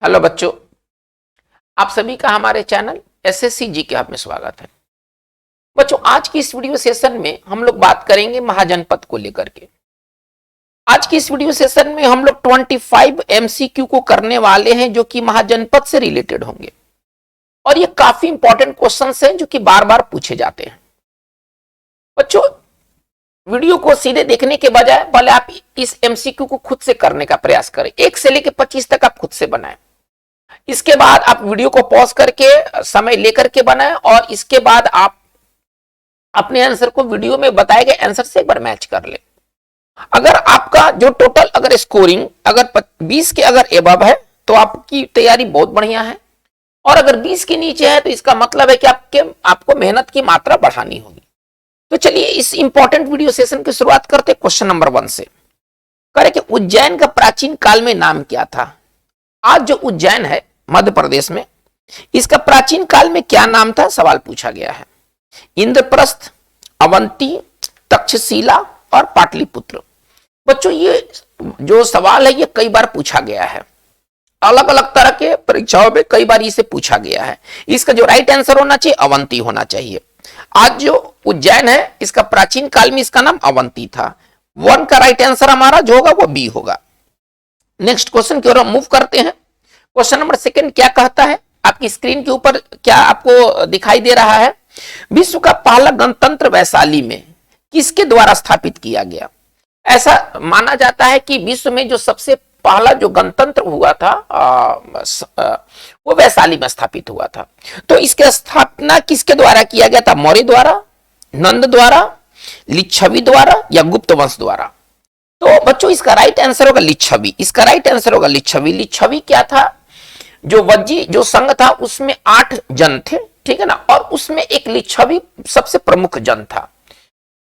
Hello बच्चों, आप सभी का हमारे चैनल एसएससी जी के हब में स्वागत है। बच्चों, आज की इस वीडियो सेशन में हम लोग बात करेंगे महाजनपद को लेकर के। आज की इस वीडियो सेशन में हम लोग 25 एमसीक्यू को करने वाले हैं जो कि महाजनपद से रिलेटेड होंगे और ये काफी इंपॉर्टेंट क्वेश्चंस हैं जो कि बार बार पूछे जाते हैं। बच्चों, वीडियो को सीधे देखने के बजाय पहले आप इस एमसीक्यू को खुद से करने का प्रयास करें। 1 से लेकर 25 तक आप खुद से बनाएं। इसके बाद आप वीडियो को पॉज करके समय लेकर के बनाएं और इसके बाद आप अपने आंसर को वीडियो में बताए गए आंसर से एक बार मैच कर लें। अगर आपका जो टोटल अगर स्कोरिंग अगर 20 के अगर एबव है तो आपकी तैयारी बहुत बढ़िया है, और अगर 20 के नीचे है तो इसका मतलब है कि आपको मेहनत की मात्रा बढ़ानी होगी। तो चलिए इस इंपॉर्टेंट वीडियो सेशन की शुरुआत करते क्वेश्चन नंबर 1 से। करें कि उज्जैन का प्राचीन काल में नाम क्या था? आज जो उज्जैन है मध्य प्रदेश में, इसका प्राचीन काल में क्या नाम था? सवाल पूछा गया है। इंद्रप्रस्थ, अवंती, तक्षशिला और पाटलिपुत्र। बच्चों, ये जो सवाल है ये कई बार पूछा गया है, अलग अलग तरह के परीक्षाओं में कई बार इसे पूछा गया है। इसका जो राइट आंसर होना चाहिए अवंती होना चाहिए। आज जो उज्जैन है इसका प्राचीन काल में इसका नाम अवंती था। 1 का राइट आंसर हमारा जो होगा वो बी होगा। नेक्स्ट क्वेश्चन की ओर हम मूव करते हैं। क्वेश्चन नंबर 2 क्या कहता है? आपकी स्क्रीन के ऊपर क्या आपको दिखाई दे रहा है? विश्व का पहला गणतंत्र वैशाली में किसके द्वारा स्थापित किया गया? ऐसा माना जाता है कि विश्व में जो सबसे पहला जो गणतंत्र हुआ था वो वैशाली में स्थापित हुआ था। तो इसकी स्थापना किसके द्वारा किया गया था? मौर्य द्वारा, नंद द्वारा, लिच्छवी द्वारा या गुप्त वंश द्वारा? तो बच्चों इसका राइट आंसर होगा लिच्छवी। इसका राइट आंसर होगा लिच्छवी। लिच्छवी क्या था? जो वज्जी जो संघ था उसमें 8 जन थे, ठीक है ना, और उसमें एक लिच्छवी सबसे प्रमुख जन था।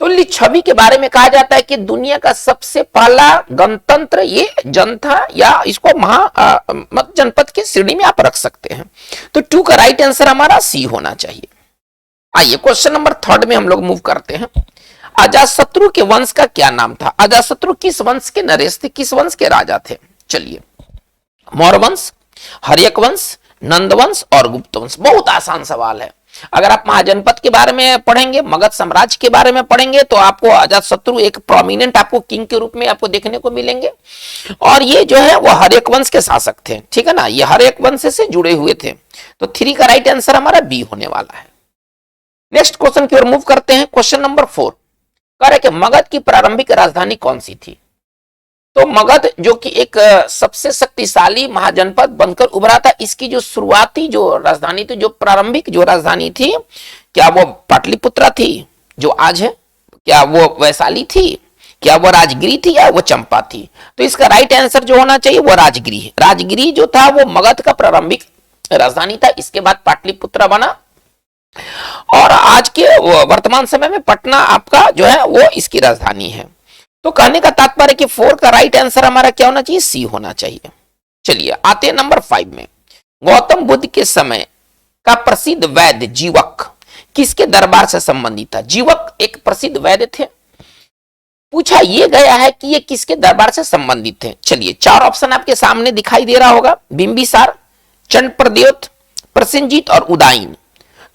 तो लिच्छवी के बारे में कहा जाता है कि दुनिया का सबसे पहला गणतंत्र ये जन था, या इसको जनपद की श्रेणी में आप रख सकते हैं। तो 2 का राइट आंसर हमारा सी होना चाहिए। आइए क्वेश्चन नंबर 3 में हम लोग मूव करते हैं। अजातशत्रु के वंश का क्या नाम था? अजातशत्रु किस वंश के नरेश थे, किस वंश के राजा थे? चलिए, मौर्य वंश, हर्यक वंश, नंद वंश और गुप्त वंश। बहुत आसान सवाल है। अगर आप महाजनपद के बारे में पढ़ेंगे, मगध साम्राज्य के बारे में पढ़ेंगे तो आपको अजातशत्रु एक प्रोमिनेंट आपको किंग के रूप में आपको देखने को मिलेंगे, और ये जो है वो हर्यक वंश के शासक थे, ठीक है ना, ये हर्यक वंश से जुड़े हुए थे। तो 3 का राइट आंसर हमारा बी होने वाला है। नेक्स्ट क्वेश्चन की ओर मूव करते हैं। क्वेश्चन नंबर 4 कह रहे कि मगध की प्रारंभिक राजधानी कौन सी थी? तो मगध जो कि एक सबसे शक्तिशाली महाजनपद बनकर उभरा था, इसकी जो शुरुआती जो राजधानी थी, जो प्रारंभिक जो राजधानी थी, क्या वो पाटलिपुत्रा थी जो आज है? क्या वो वैशाली थी? क्या वो राजगिरी थी या वो चंपा थी? तो इसका राइट आंसर जो होना चाहिए वो राजगिरी है। राजगिरी जो था वो मगध का प्रारंभिक राजधानी था। इसके बाद पाटलिपुत्रा बना, और आज के वर्तमान समय में पटना आपका जो है वो इसकी राजधानी है। तो कहने का तात्पर्य कि 4 का राइट आंसर हमारा क्या होना चाहिए? सी होना चाहिए। चलिए आते हैं नंबर 5 में। गौतम बुद्ध के समय का प्रसिद्ध वैद्य जीवक किसके दरबार से संबंधित था? जीवक एक प्रसिद्ध वैद्य थे। पूछा यह गया है कि ये किसके दरबार से संबंधित थे। चलिए 4 ऑप्शन आपके सामने दिखाई दे रहा होगा। बिंबिसार, चंड प्रद्योत, प्रसेनजीत और उदयन।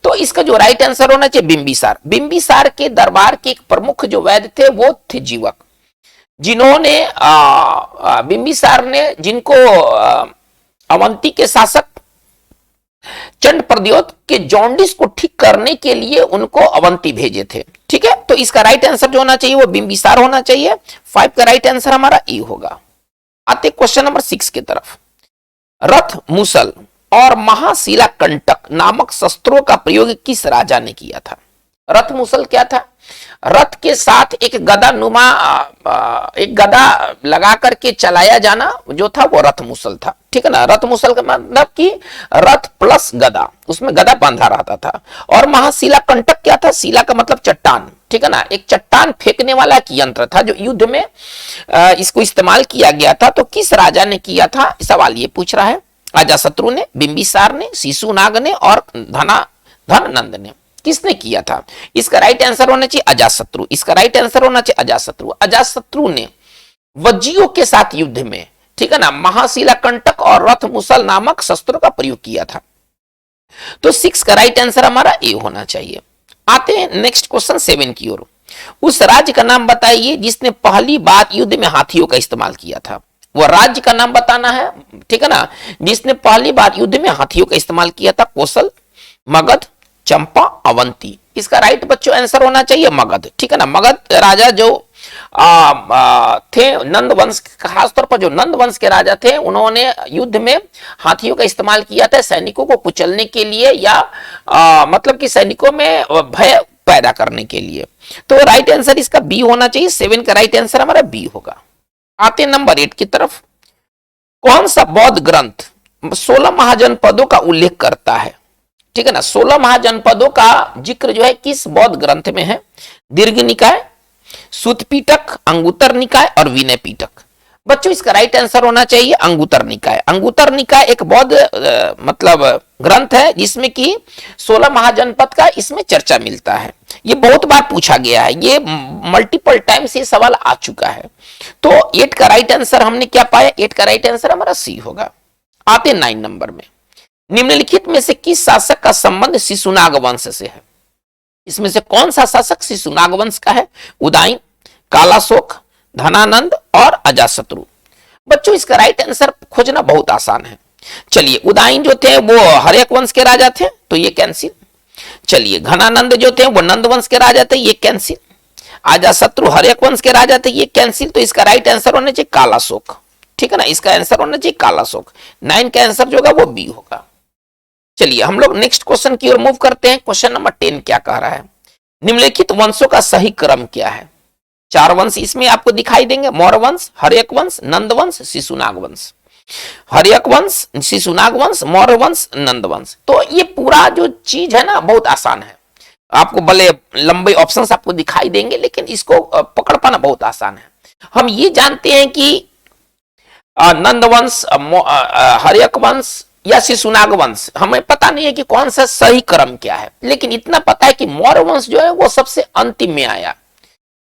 तो इसका जो राइट आंसर होना चाहिए बिंबिसार। बिंबिसार के दरबार के एक प्रमुख जो वैद्य थे वो थे जीवक, जिन्होंने बिंबिसार ने जिनको अवंती के शासक चंड प्रद्योत के जॉन्डिस को ठीक करने के लिए उनको अवंती भेजे थे, ठीक है। तो इसका राइट आंसर जो होना चाहिए वो बिंबिसार होना चाहिए। 5 का राइट आंसर हमारा ई होगा। आते क्वेश्चन नंबर 6 की तरफ। रथ, मूसल और महाशिला कंटक नामक शस्त्रों का प्रयोग किस राजा ने किया था? रथ मूसल क्या था? रथ के साथ एक गदा नुमा एक गदा लगा करके चलाया जाना जो था वो रथ मूसल था, ठीक है ना। रथ मूसल का मतलब कि रथ प्लस गदा, उसमें गदा बांधा रहता था। और महाशिला कंटक क्या था? शिला का मतलब चट्टान, ठीक है ना, एक चट्टान फेंकने वाला एक यंत्र था जो युद्ध में इसको इस्तेमाल किया गया था। तो किस राजा ने किया था, सवाल ये पूछ रहा है। अजातशत्रु ने, बिंबिसार ने, शिशुनाग ने और धननंद ने। किसने किया था? इसका राइट आंसर होना चाहिए अजातशत्रु। इसका राइट आंसर होना चाहिए अजातशत्रु। अजातशत्रु ने वज्जियों के साथ युद्ध में ठीक है ना, महाशिला कंटक और रथ मुसल नामक शस्त्रों का प्रयोग किया था। तो 6 का राइट आंसर हमारा ए होना चाहिए। आते हैं नेक्स्ट क्वेश्चन 7 की ओर। उस राज्य का नाम बताइए जिसने पहली बार युद्ध में हाथियों का इस्तेमाल किया था। वो राज्य का नाम बताना है, ठीक है ना, जिसने पहली बार युद्ध में हाथियों का इस्तेमाल किया था। कौशल, मगध, चंपा, अवंती। इसका राइट बच्चों आंसर होना चाहिए मगध, ठीक है ना। मगध राजा जो थे नंद वंश, खासतौर पर जो नंद वंश के राजा थे, उन्होंने युद्ध में हाथियों का इस्तेमाल किया था सैनिकों को कुचलने के लिए या मतलब कि सैनिकों में भय पैदा करने के लिए। तो राइट आंसर इसका बी होना चाहिए। 7 का राइट आंसर हमारा बी होगा। आते नंबर 8 की तरफ। कौन सा बौद्ध ग्रंथ 16 महाजनपदों का उल्लेख करता है, ठीक है ना। 16 महाजनपदों का जिक्र जो है किस बौद्ध ग्रंथ में है। दीर्घ निकाय, सूत पीटक, अंगुतर निकाय और विनय पीटक। बच्चों इसका राइट आंसर होना चाहिए अंगुतर निकाय। अंगुतर निकाय एक बौद्ध मतलब ग्रंथ है जिसमें कि 16 महाजनपद का इसमें चर्चा मिलता है। ये बहुत बार पूछा गया है, ये मल्टीपल टाइम्स ये सवाल आ चुका है। तो 8 का राइट आंसर हमने क्या पाया, 8 का राइट आंसर हमारा सी होगा। आते 9 नंबर में। निम्नलिखित में से किस शासक का संबंध शिशुनाग वंश से है। इसमें से कौन सा शासक शिशुनाग वंश का है। उदयन, कालाशोक, धनानंद और अजातशत्रु। बच्चों इसका राइट आंसर खोजना बहुत आसान है। चलिए, उदयन जो थे वो हर्यक वंश के राजा थे, तो ये कैंसिल। चलिए, घनानंद जो थे वो नंद वंश के राजा थे, ये कैंसिल। अजातशत्रु हर्यक वंश के राजा थे, ये कैंसिल। तो इसका राइट आंसर होना चाहिए कालाशोक, ठीक है ना। इसका आंसर होना चाहिए कालाशोक। 9 का आंसर जो होगा वो बी होगा। चलिए हम लोग नेक्स्ट क्वेश्चन की ओर मूव करते हैं। क्वेश्चन नंबर 10 क्या कह रहा है। निम्नलिखित वंशों का सही क्रम क्या है। 4 वंश इसमें आपको दिखाई देंगे, मौर्य वंश, हर्यक वंश, नंद वंश, शिशुनाग वंश। हर्यक वंश, शिशुनाग वंश, मौर्य वंश, नंद वंश। तो ये पूरा जो चीज है ना बहुत आसान है। आपको भले लंबे ऑप्शंस आपको दिखाई देंगे लेकिन इसको पकड़ पाना बहुत आसान है। हम ये जानते हैं कि नंद वंश, हर्यक वंश या शिशुनाग वंश, हमें पता नहीं है कि कौन सा सही क्रम क्या है, लेकिन इतना पता है कि मौर्य वंश जो है वो सबसे अंतिम में आया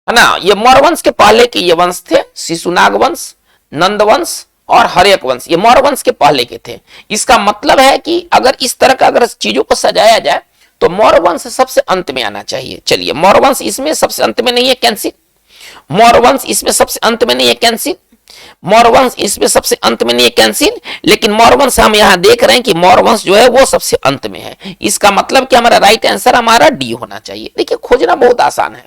है ना। ये मौर्य वंश के पहले के ये वंश थे, शिशुनाग वंश, नंद वंश और हर्यक वंश, ये मौर्य वंश के पहले के थे। इसका मतलब है कि अगर इस तरह का अगर चीजों को सजाया जाए तो मौर्य वंश सबसे अंत में आना चाहिए। चलिए, मौर्य वंश इसमें सबसे अंत में नहीं है, कैंसिल। मौर्य वंश इसमें सबसे अंत में नहीं है, कैंसिल। मौर्य वंश इसमें सबसे अंत में नहीं है, कैंसिल। लेकिन मौर्य वंश हम यहां देख रहे हैं कि मौर्य वंश जो है वो सबसे अंत में है। इसका मतलब कि हमारा राइट आंसर हमारा डी होना चाहिए। देखिए, खोजना बहुत आसान है,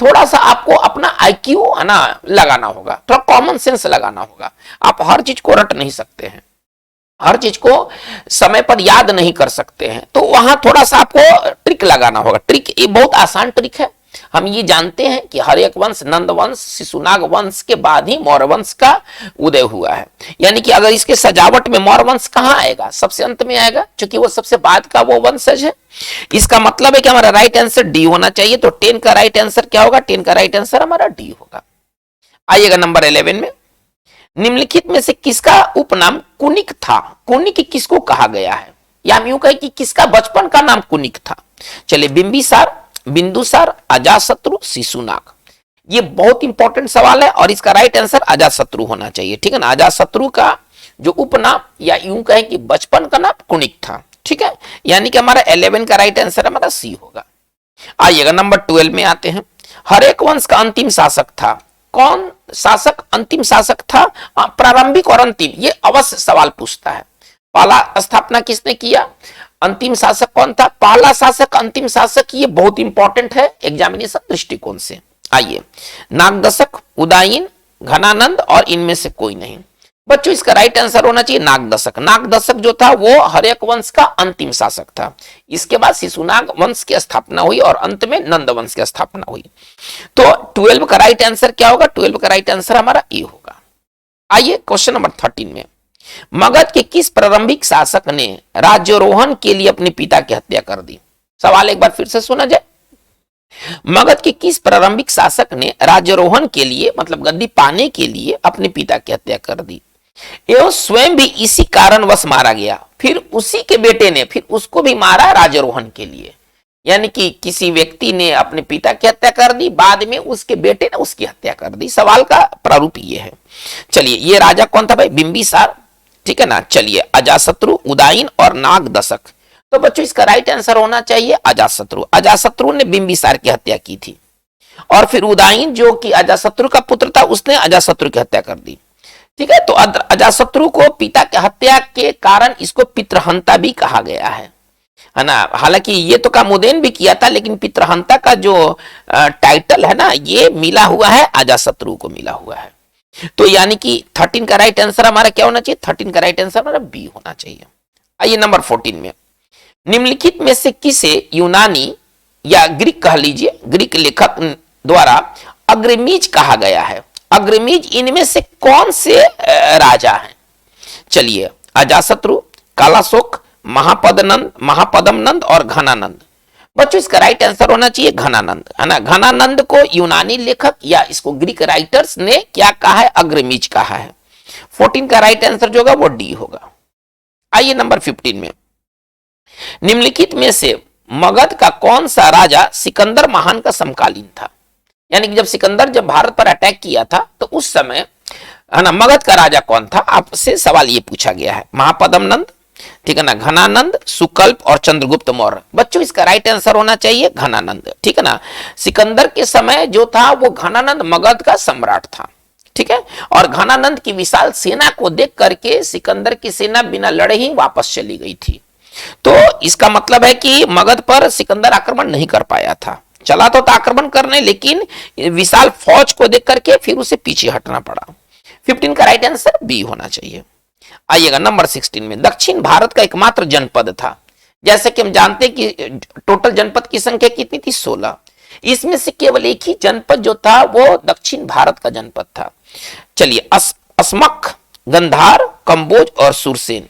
थोड़ा सा आपको अपना आईक्यू है ना लगाना होगा, थोड़ा कॉमन सेंस लगाना होगा। आप हर चीज को रट नहीं सकते हैं, हर चीज को समय पर याद नहीं कर सकते हैं, तो वहां थोड़ा सा आपको ट्रिक लगाना होगा। ट्रिक ये बहुत आसान ट्रिक है। हम ये जानते हैं कि हर्यक वंश, नंद वंश, शिशुनाग वंश के बाद ही मौर्य वंश का उदय हुआ है। यानी कि अगर इसके सजावट में मौर्य वंश कहां आएगा, सबसे अंत में आएगा, क्योंकि वो सबसे बाद का वो वंशज है। इसका मतलब है कि हमारा राइट आंसर डी होना चाहिए। तो 10 का राइट आंसर क्या होगा, 10 का राइट आंसर हमारा डी होगा। आइएगा नंबर 11 में। निम्नलिखित में से किसका उपनाम कुनिक था। कुनिक किसको कहा गया है, या हम यूं कहें कि किसका बचपन का नाम कुनिक था। चलिए, बिंबिसार, बिंदुसार, अजातशत्रु, शिशुनाग। ये बहुत इंपॉर्टेंट सवाल है और इसका राइट आंसर अजातशत्रु होना चाहिए, ठीक है ना। अजातशत्रु का जो उपनाम या यूं कहें कि बचपन का नाम कुनिक था, ठीक है। यानी कि हमारा 11 का राइट आंसर हमारा सी होगा। आइएगा नंबर 12 में आते हैं। हर्यक वंश का अंतिम शासक था। कौन शासक अंतिम शासक था, प्रारंभिक और अंतिम, ये अवश्य सवाल पूछता है। पहला स्थापना किसने किया, अंतिम शासक कौन था, पहला शासक, अंतिम शासक, ये बहुत इंपॉर्टेंट है एग्जामिनेशन दृष्टिकोण से। आइए, नागदशक, उदयन, घनानंद और इनमें से कोई नहीं। बच्चों इसका राइट आंसर होना चाहिए नागदशक। नागदशक जो था वो हर्यक वंश का अंतिम शासक था। इसके बाद शिशुनाग वंश की स्थापना हुई और अंत में नंद वंश की स्थापना हुई। तो 12 का राइट आंसर क्या होगा, 12 का राइट आंसर हमारा ए होगा। आइए क्वेश्चन नंबर 13 में। मगध के किस प्रारंभिक शासक ने राज्यारोहण के लिए अपने पिता की हत्या कर दी। सवाल एक बार फिर से सुना जाए। मगध के किस प्रारंभिक शासक ने राज्यारोहण के लिए मतलब गद्दी पाने के लिए अपने पिता की हत्या कर दी एवं स्वयं भी इसी कारणवश मारा गया, फिर उसी के बेटे ने फिर उसको भी मारा राज्यारोहण के लिए। यानी कि किसी व्यक्ति ने अपने पिता की हत्या कर दी, बाद में उसके बेटे ने उसकी हत्या कर दी। सवाल का प्रारूप ये है। चलिए, ये राजा कौन था भाई? बिंबिसार, ठीक है ना। चलिए, अजातशत्रु, उदयन और नागदशक। तो बच्चों इसका राइट आंसर होना चाहिए अजातशत्रु। अजातशत्रु ने बिंबिसार की हत्या की थी, और फिर उदयन जो कि अजातशत्रु का पुत्र था, उसने अजातशत्रु की हत्या कर दी। ठीक है, तो अजातशत्रु को पिता की हत्या के कारण इसको पितृहंता भी कहा गया है ना। हालांकि ये तो काम उदयन भी किया था, लेकिन पितृहंता का जो टाइटल है ना, ये मिला हुआ है अजातशत्रु को मिला हुआ है। तो यानी कि 13 का राइट आंसर हमारा क्या होना चाहिए? 13 का राइट आंसर हमारा बी होना चाहिए। आइए नंबर 14 में, निम्नलिखित में से किसे यूनानी या ग्रीक कह लीजिए, ग्रीक लेखक द्वारा अग्रमीज कहा गया है? अग्रमीज इनमें से कौन से राजा हैं? चलिए, अजातशत्रु, कालाशोक, महापद्मनंद और घनानंद। बच्चों इसका राइट आंसर होना चाहिए घनानंद, है ना। घनानंद को यूनानी लेखक या इसको ग्रीक राइटर्स ने क्या कहा है? अग्रमीज कहा है। 14 का राइट आंसर जो होगा वो डी होगा। आइए नंबर 15 में, निम्नलिखित में से मगध का कौन सा राजा सिकंदर महान का समकालीन था? यानी कि जब भारत पर अटैक किया था तो उस समय, है ना, मगध का राजा कौन था? आपसे सवाल ये पूछा गया है। महापद्मनंद, ठीक है ना, घनानंद, सुकल्प और चंद्रगुप्त मौर्य। बच्चों इसका राइट आंसर होना चाहिए घनानंद, ठीक है ना। सिकंदर के समय जो था वो घनानंद मगध का सम्राट था, ठीक है। और घनानंद की विशाल सेना को देख करके सिकंदर की सेना बिना लड़े ही वापस चली गई थी। तो इसका मतलब है कि मगध पर सिकंदर आक्रमण नहीं कर पाया था। चला तो था आक्रमण करने, लेकिन विशाल फौज को देख करके फिर उसे पीछे हटना पड़ा। 15 का राइट आंसर बी होना चाहिए। आइएगा नंबर 16 में, दक्षिण भारत का एकमात्र जनपद था। जैसे कि हम जानते हैं कि टोटल जनपद की संख्या कितनी थी? 16। इसमें से केवल एक ही जनपद जो था वो दक्षिण भारत का जनपद था। चलिए, अस्मक, गंधार, कंबोज और सुरसेन।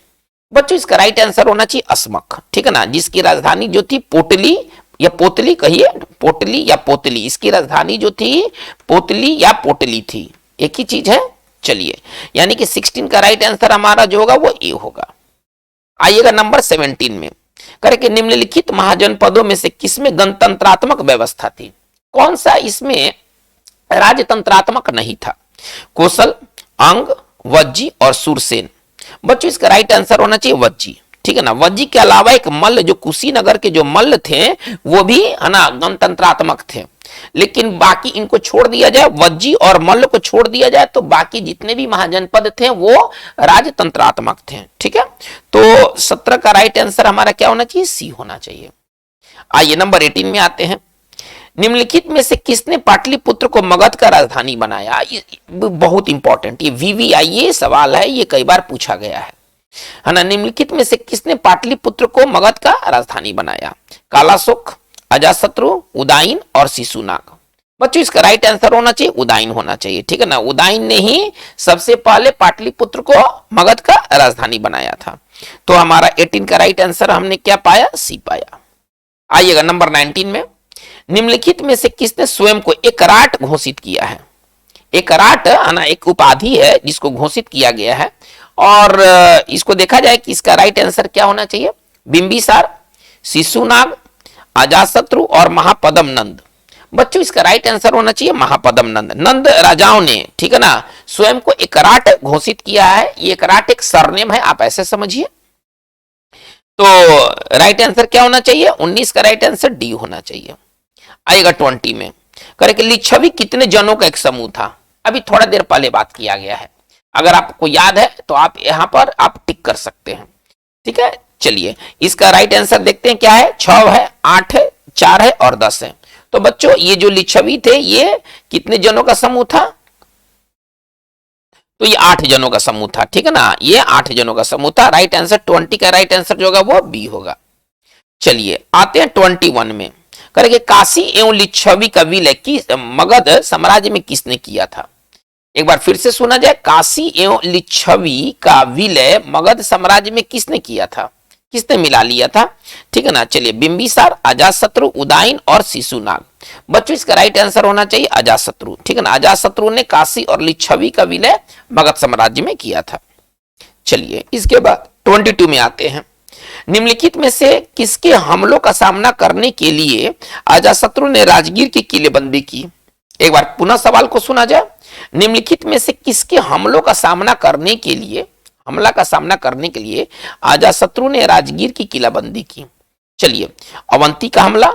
बच्चों इसका राइट आंसर होना चाहिए अस्मक, ठीक है ना, जिसकी राजधानी जो थी पोटली या पोतली, कहिए पोटली या पोतली। इसकी राजधानी जो थी पोतली या पोटली थी, एक ही चीज है। चलिए, यानी कि 16 का राइट आंसर हमारा जो होगा वो ए होगा। आइएगा नंबर 17 में, करके निम्नलिखित महाजनपदों में से किसमें गणतंत्रात्मक व्यवस्था थी? कौन सा इसमें राजतंत्रात्मक नहीं था? कौशल, अंग, वज्जी और सुरसेन। बच्चों इसका राइट आंसर होना चाहिए वज्जी, ठीक है ना। वज्जी के अलावा एक मल्ल, जो कुशीनगर के जो मल्ल थे वो भी, है ना, गणतंत्रात्मक थे। लेकिन बाकी इनको छोड़ दिया जाए, वज्जी और मल्ल को छोड़ दिया जाए, तो बाकी जितने भी महाजनपद थे वो राजतंत्रात्मक थे, ठीक है। तो 17 का राइट आंसर हमारा क्या होना चाहिए? सी होना चाहिए। आइए नंबर 18 में आते हैं, निम्नलिखित में से किसने पाटलिपुत्र को मगध का राजधानी बनाया? बहुत इंपॉर्टेंट, ये VVIA सवाल है, ये कई बार पूछा गया है ना। निम्नलिखित में से किसने पाटलिपुत्र को मगध का राजधानी बनाया? कालाशोक, अजातशत्रु, उदयन और शिशुनाग। बच्चों इसका राइट आंसर होना चाहिए उदयन होना चाहिए, ठीक है ना। उदयन ने ही सबसे पहले पाटलिपुत्र को मगध का राजधानी बनाया था। तो हमारा 18 का राइट आंसर हमने क्या पाया? सी पाया। आइएगा नंबर 19 में, निम्नलिखित में से किसने स्वयं को एकराट घोषित किया है? एकराट, है ना, एक उपाधि है जिसको घोषित किया गया है। और इसको देखा जाए कि इसका राइट आंसर क्या होना चाहिए? बिंबिसार, शिशुनाग, अजातशत्रु और महापद्मनंद। बच्चों इसका राइट आंसर होना चाहिए महापद्मनंद। नंद राजाओं ने, ठीक है ना, स्वयं को एकराट घोषित किया है। ये एकराट एक सरनेम है, आप ऐसे समझिए। तो राइट आंसर क्या होना चाहिए? 19 का राइट आंसर डी होना चाहिए। आएगा 20 में, करें लिच्छवी कितने जनों का एक समूह था? अभी थोड़ा देर पहले बात किया गया है, अगर आपको याद है तो आप यहां पर आप टिक कर सकते हैं, ठीक है। चलिए, इसका राइट आंसर देखते हैं क्या है। 6 है, 8 है, 4 है और 10 है। तो बच्चों ये जो लिच्छवी थे ये कितने जनों का समूह था? तो ये 8 जनों का समूह था, ठीक है ना, ये 8 जनों का समूह था। राइट आंसर 20 का राइट आंसर जो होगा वो बी होगा। चलिए आते हैं 21 में, करेंगे काशी एवं लिच्छवी का विलय की मगध साम्राज्य में किसने किया था? एक बार फिर से सुना जाए, काशी एवं लिच्छवी का विलय मगध साम्राज्य में किसने किया था? किसने मिला लिया था? ठीक है ना। चलिए, बिंबिसार, अजातशत्रु, उदयन और शिशुनाग। बच्चों इसका राइट आंसर होना चाहिए अजातशत्रु, ठीक है ना। अजातशत्रु ने काशी और लिच्छवी का विलय मगध साम्राज्य में किया था। चलिए इसके बाद 22 में आते हैं, निम्नलिखित में से किसके हमलों का सामना करने के लिए अजातशत्रु ने राजगीर की किलेबंदी की? एक बार पुनः सवाल को सुना जाए। निम्नलिखित में से किसके हमलों का सामना करने के लिए अजातशत्रु ने राजगीर की किलाबंदी की? चलिए, अवंती का हमला,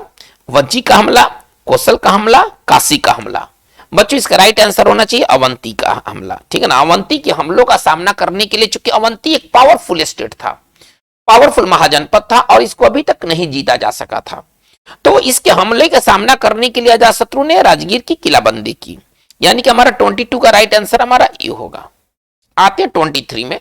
वज्जी का हमला, कौशल का हमला, काशी का हमला। बच्चों इसका राइट आंसर होना चाहिए अवंती का हमला। ठीक है ना, अवंती के हमलों का सामना करने के लिए, चूंकि अवंती एक पावरफुल स्टेट था, पावरफुल महाजनपद था और इसको अभी तक नहीं जीता जा सका था, तो इसके हमले का सामना करने के लिए अजातशत्रु ने राजगीर की किलाबंदी की। यानी कि हमारा 22 का राइट आंसर हमारा ये होगा। आते हैं 23 में,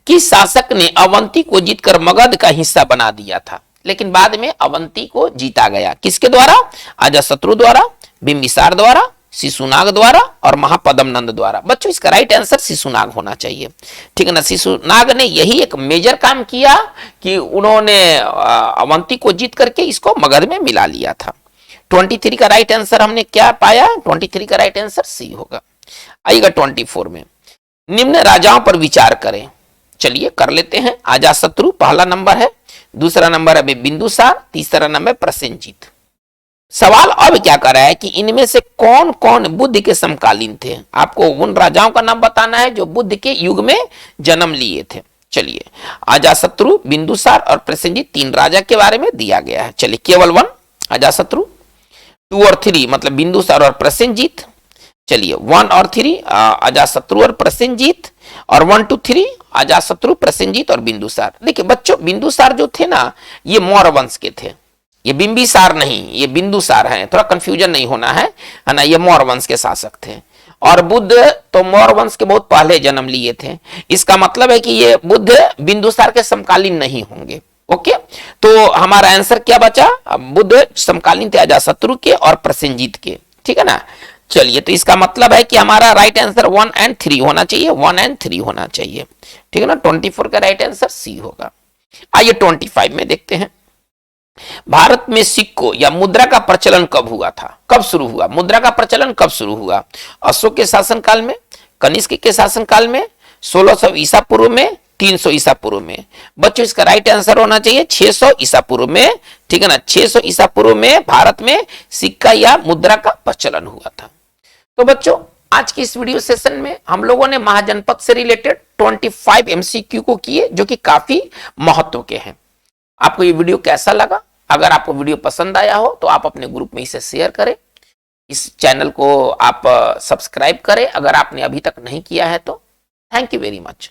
कि शासक ने अवंती को जीतकर मगध का हिस्सा बना दिया था, लेकिन बाद में अवंती को जीता गया। किसके द्वारा? अजातशत्रु द्वारा, बिंबिसार द्वारा, शिशुनाग द्वारा और महापद्म नंद द्वारा। बच्चों इसका राइट आंसर शिशुनाग होना चाहिए। ठीक है ना, शिशुनाग ने यही एक मेजर काम किया कि उन्होंने अवंती को जीत करके इसको मगध में मिला लिया था। 23 का राइट आंसर हमने क्या पाया? 23 का राइट आंसर सी होगा। आइएगा 24 में, निम्न राजाओं पर विचार करें। चलिए कर लेते हैं। अजातशत्रु पहला नंबर है, दूसरा नंबर है बिंदुसार, तीसरा नंबर प्रसेनजीत। सवाल अब क्या कर रहा है कि इनमें से कौन कौन बुद्ध के समकालीन थे? आपको उन राजाओं का नाम बताना है जो बुद्ध के युग में जन्म लिए थे। चलिए, अजातशत्रु, बिंदुसार और प्रसेनजीत, 3 राजा के बारे में दिया गया है। चलिए, केवल 1 अजातशत्रु, 2 और 3 मतलब बिंदुसार और प्रसेनजीत। चलिए 1 और 3 अजातशत्रु और प्रसेनजीत, और 1 2 3 अजातशत्रु, प्रसेनजीत और बिंदुसार। देखिए बच्चों, बिंदुसार जो थे ना, ये मौर्य वंश के थे, ये बिंबिसार नहीं, ये बिंदुसार है, थोड़ा कंफ्यूजन नहीं होना है ना। ये मौर्य वंश के शासक थे और बुद्ध तो मौर्य वंश के बहुत पहले जन्म लिए थे। इसका मतलब है कि ये बुद्ध बिंदुसार के समकालीन नहीं होंगे। ओके, तो हमारा आंसर क्या बचा? बुद्ध समकालीन थे अजातशत्रु के और प्रसेनजीत के। ठीक है ना। चलिए, तो इसका मतलब है कि हमारा राइट आंसर 1 और 3 होना चाहिए, 1 और 3 होना चाहिए। ठीक है ना, 24 का राइट आंसर सी होगा। आइए 25 में देखते हैं, भारत में सिक्कों या मुद्रा का प्रचलन कब हुआ था? कब शुरू हुआ? मुद्रा का प्रचलन कब शुरू हुआ? अशोक के शासनकाल में, कनिष्क के शासनकाल में, 1600 ईसा पूर्व में, 300 ईसा पूर्व में। बच्चों इसका राइट आंसर होना चाहिए 600 ईसा पूर्व में। ठीक है ना, 600 ईसा पूर्व में भारत में सिक्का या मुद्रा का प्रचलन हुआ था। तो बच्चों, आज की इस वीडियो सेशन में हम लोगों ने महाजनपद से रिलेटेड 25 MCQ को किए, जो कि काफी महत्व के हैं। आपको ये वीडियो कैसा लगा? अगर आपको वीडियो पसंद आया हो तो आप अपने ग्रुप में इसे शेयर करें, इस चैनल को आप सब्सक्राइब करें अगर आपने अभी तक नहीं किया है तो। Thank you very much.